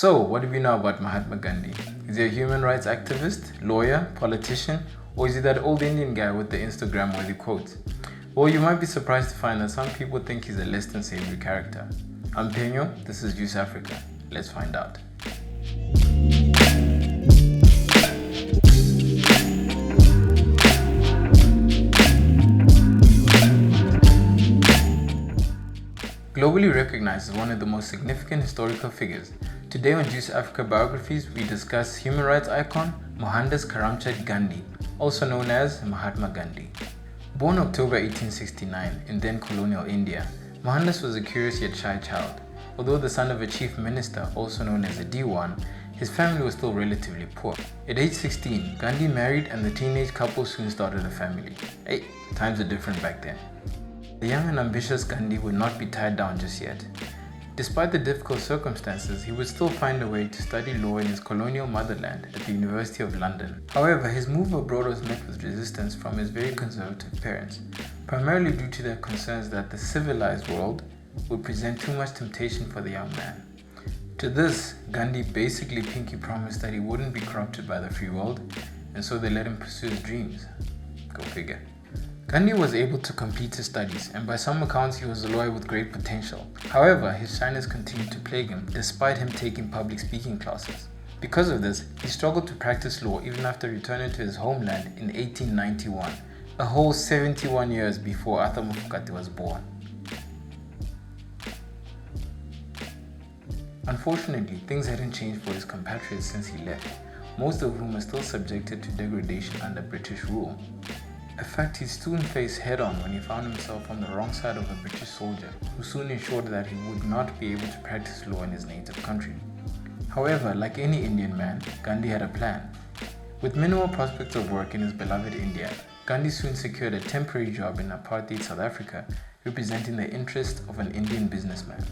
So, what do we know about Mahatma Gandhi? Is he a human rights activist, lawyer, politician, or is he that old Indian guy with the Instagram-worthy quotes? Well, you might be surprised to find that some people think he's a less than savory character. I'm Penyo, this is Joos AFRICA. Let's find out. Globally recognized as one of the most significant historical figures, today on Joos AFRICA Biographies we discuss human rights icon Mohandas Karamchand Gandhi, also known as Mahatma Gandhi. Born October 1869 in then colonial India, Mohandas was a curious yet shy child. Although the son of a chief minister, also known as a Diwan, his family was still relatively poor. At age 16, Gandhi married and the teenage couple soon started a family. Hey, times are different back then. The young and ambitious Gandhi would not be tied down just yet. Despite the difficult circumstances, he would still find a way to study law in his colonial motherland at the University of London. However, his move abroad was met with resistance from his very conservative parents, primarily due to their concerns that the civilized world would present too much temptation for the young man. To this, Gandhi basically pinky promised that he wouldn't be corrupted by the free world, and so they let him pursue his dreams. Go figure. Gandhi was able to complete his studies, and by some accounts he was a lawyer with great potential. However, his shyness continued to plague him despite him taking public speaking classes. Because of this, he struggled to practice law even after returning to his homeland in 1891, a whole 71 years before Arthur Mufukati was born. Unfortunately, things hadn't changed for his compatriots since he left, most of whom are still subjected to degradation under British rule. A fact he soon faced head-on when he found himself on the wrong side of a British soldier, who soon ensured that he would not be able to practice law in his native country. However, like any Indian man, Gandhi had a plan. With minimal prospects of work in his beloved India, Gandhi soon secured a temporary job in apartheid South Africa, representing the interests of an Indian businessman.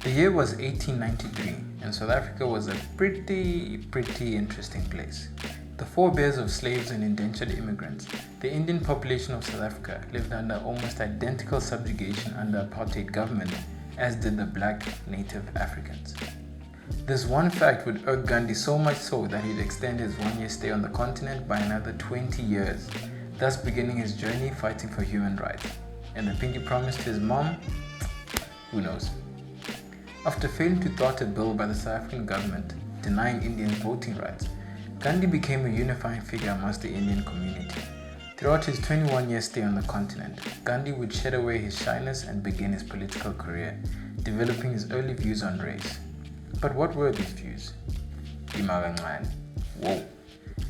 The year was 1893, and South Africa was a pretty interesting place. The forebears of slaves and indentured immigrants, the Indian population of South Africa lived under almost identical subjugation under apartheid government as did the black native Africans. This one fact would irk Gandhi so much so that he'd extend his 1-year stay on the continent by another 20 years, thus beginning his journey fighting for human rights. And the pinky promise to his mom? Who knows? After failing to thwart a bill by the South African government denying Indians voting rights, Gandhi became a unifying figure amongst the Indian community. Throughout his 21-year stay on the continent, Gandhi would shed away his shyness and begin his political career, developing his early views on race. But what were these views? Whoa.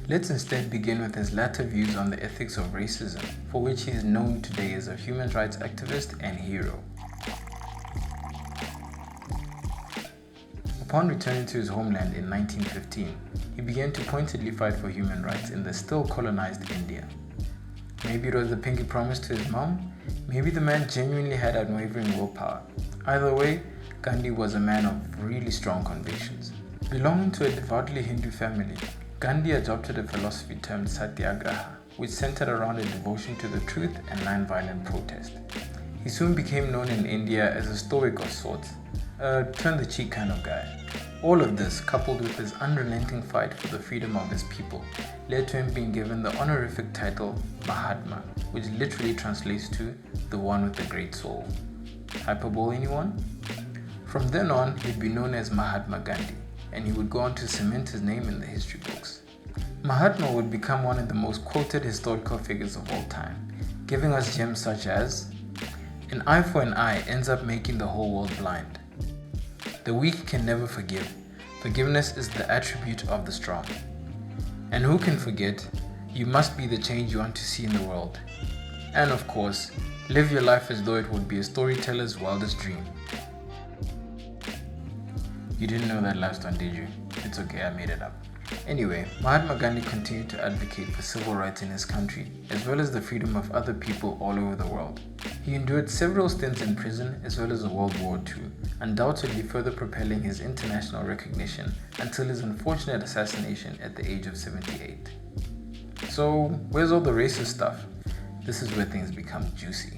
Let's instead begin with his latter views on the ethics of racism, for which he is known today as a human rights activist and hero. Upon returning to his homeland in 1915, he began to pointedly fight for human rights in the still colonized India. Maybe it was the pinky promise to his mom, maybe the man genuinely had unwavering willpower. Either way, Gandhi was a man of really strong convictions. Belonging to a devoutly Hindu family, Gandhi adopted a philosophy termed satyagraha, which centered around a devotion to the truth and non-violent protest. He soon became known in India as a stoic of sorts, a turn-the-cheek kind of guy. All of this, coupled with his unrelenting fight for the freedom of his people, led to him being given the honorific title Mahatma, which literally translates to the one with the great soul. Hyperbole anyone? From then on, he'd be known as Mahatma Gandhi, and he would go on to cement his name in the history books. Mahatma would become one of the most quoted historical figures of all time, giving us gems such as, "An eye for an eye ends up making the whole world blind. The weak can never forgive. Forgiveness is the attribute of the strong. And who can forget? You must be the change you want to see in the world. And of course, live your life as though it would be a storyteller's wildest dream." You didn't know that last one, did you? It's okay, I made it up. Anyway, Mahatma Gandhi continued to advocate for civil rights in his country, as well as the freedom of other people all over the world. He endured several stints in prison as well as World War II, undoubtedly further propelling his international recognition until his unfortunate assassination at the age of 78. So, where's all the racist stuff? This is where things become juicy.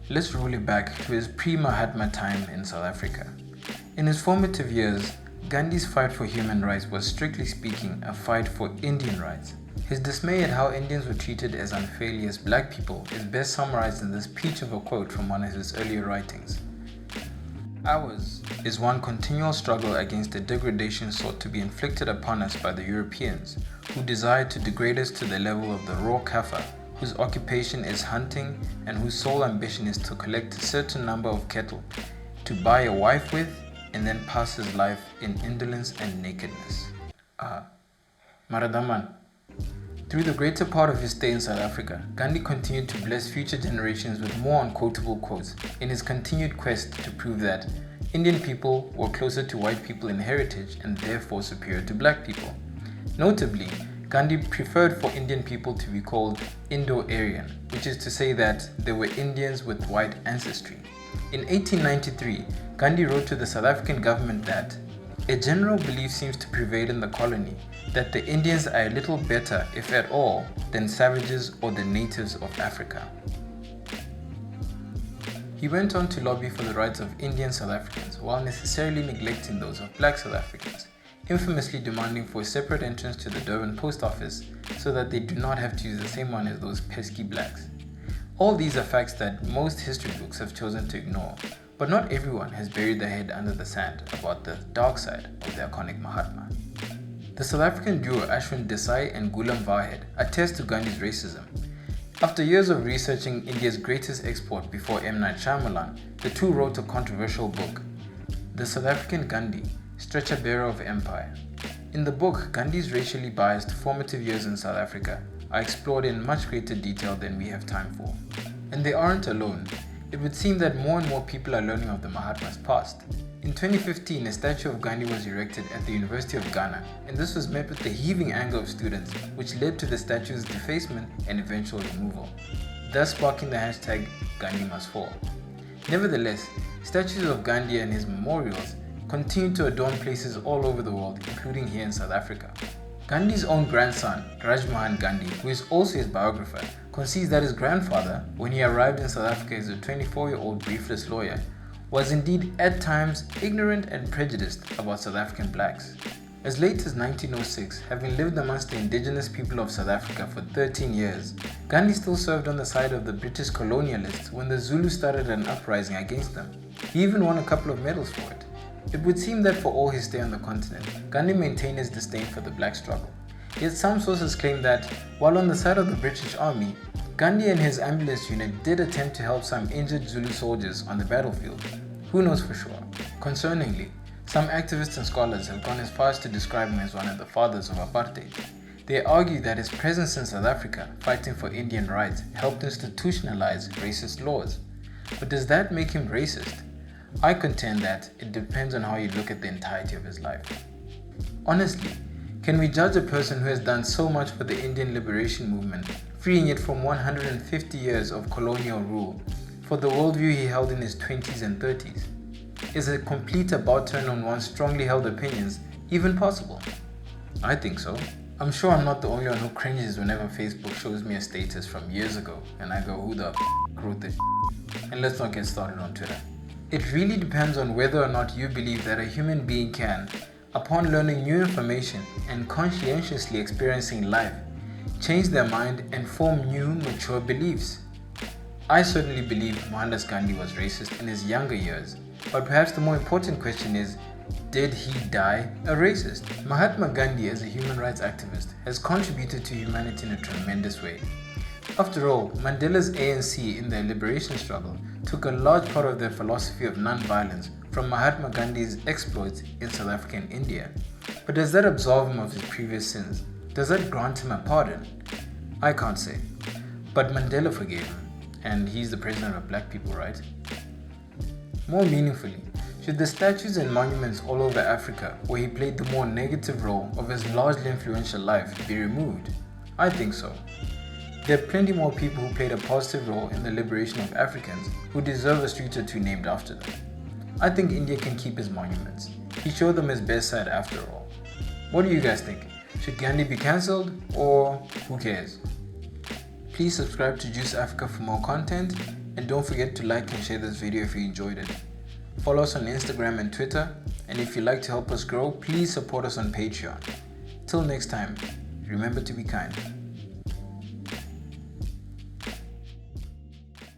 Let's roll it back to his pre-Mahatma time in South Africa. In his formative years, Gandhi's fight for human rights was strictly speaking a fight for Indian rights. His dismay at how Indians were treated as unfairly as black people is best summarized in this peach of a quote from one of his earlier writings. Ours is one continual struggle against the degradation sought to be inflicted upon us by the Europeans, who desire to degrade us to the level of the raw Kafir, whose occupation is hunting and whose sole ambition is to collect a certain number of cattle, to buy a wife with, and then pass his life in indolence and nakedness. Maradaman. Through the greater part of his stay in South Africa, Gandhi continued to bless future generations with more unquotable quotes in his continued quest to prove that Indian people were closer to white people in heritage and therefore superior to black people. Notably, Gandhi preferred for Indian people to be called Indo-Aryan, which is to say that they were Indians with white ancestry. In 1893, Gandhi wrote to the South African government that a general belief seems to prevail in the colony that the Indians are a little better, if at all, than savages or the natives of Africa. He went on to lobby for the rights of Indian South Africans while necessarily neglecting those of black South Africans, infamously demanding for a separate entrance to the Durban post office so that they do not have to use the same one as those pesky blacks. All these are facts that most history books have chosen to ignore, but not everyone has buried their head under the sand about the dark side of the iconic Mahatma. The South African duo Ashwin Desai and Ghulam Vahed attest to Gandhi's racism. After years of researching India's greatest export before M. Night Shyamalan, the two wrote a controversial book, The South African Gandhi, Stretcher Bearer of Empire. In the book, Gandhi's racially biased formative years in South Africa are explored in much greater detail than we have time for. And they aren't alone. It would seem that more and more people are learning of the Mahatma's past. In 2015, a statue of Gandhi was erected at the University of Ghana, and this was met with the heaving anger of students, which led to the statue's defacement and eventual removal, thus sparking the hashtag #GandhiMustFall. Nevertheless, statues of Gandhi and his memorials continue to adorn places all over the world, including here in South Africa. Gandhi's own grandson, Rajmohan Gandhi, who is also his biographer, concedes that his grandfather, when he arrived in South Africa as a 24-year-old briefless lawyer, was indeed at times ignorant and prejudiced about South African blacks. As late as 1906, having lived amongst the indigenous people of South Africa for 13 years, Gandhi still served on the side of the British colonialists when the Zulus started an uprising against them. He even won a couple of medals for it. It would seem that for all his stay on the continent, Gandhi maintained his disdain for the black struggle. Yet some sources claim that, while on the side of the British Army, Gandhi and his ambulance unit did attempt to help some injured Zulu soldiers on the battlefield. Who knows for sure? Concerningly, some activists and scholars have gone as far as to describe him as one of the fathers of apartheid. They argue that his presence in South Africa, fighting for Indian rights, helped institutionalize racist laws. But does that make him racist? I contend that it depends on how you look at the entirety of his life. Honestly, can we judge a person who has done so much for the Indian liberation movement, freeing it from 150 years of colonial rule, for the worldview he held in his 20s and 30s? Is a complete about turn on one's strongly held opinions even possible? I think so. I'm sure I'm not the only one who cringes whenever Facebook shows me a status from years ago and I go, who the wrote this? And let's not get started on Twitter. It really depends on whether or not you believe that a human being can, upon learning new information and conscientiously experiencing life, change their mind and form new, mature beliefs. I certainly believe Mohandas Gandhi was racist in his younger years, but perhaps the more important question is, did he die a racist? Mahatma Gandhi, as a human rights activist, has contributed to humanity in a tremendous way. After all, Mandela's ANC in their liberation struggle took a large part of their philosophy of non-violence from Mahatma Gandhi's exploits in South Africa and India. But does that absolve him of his previous sins? Does that grant him a pardon? I can't say. But Mandela forgave him, and he's the president of black people, right? More meaningfully, should the statues and monuments all over Africa where he played the more negative role of his largely influential life be removed? I think so. There are plenty more people who played a positive role in the liberation of Africans who deserve a street or two named after them. I think India can keep his monuments. He showed them his best side after all. What do you guys think? Should Gandhi be cancelled, or who cares? Please subscribe to Joos Africa for more content, and don't forget to like and share this video if you enjoyed it. Follow us on Instagram and Twitter And if you'd like to help us grow, please support us on Patreon. Till next time, remember to be kind.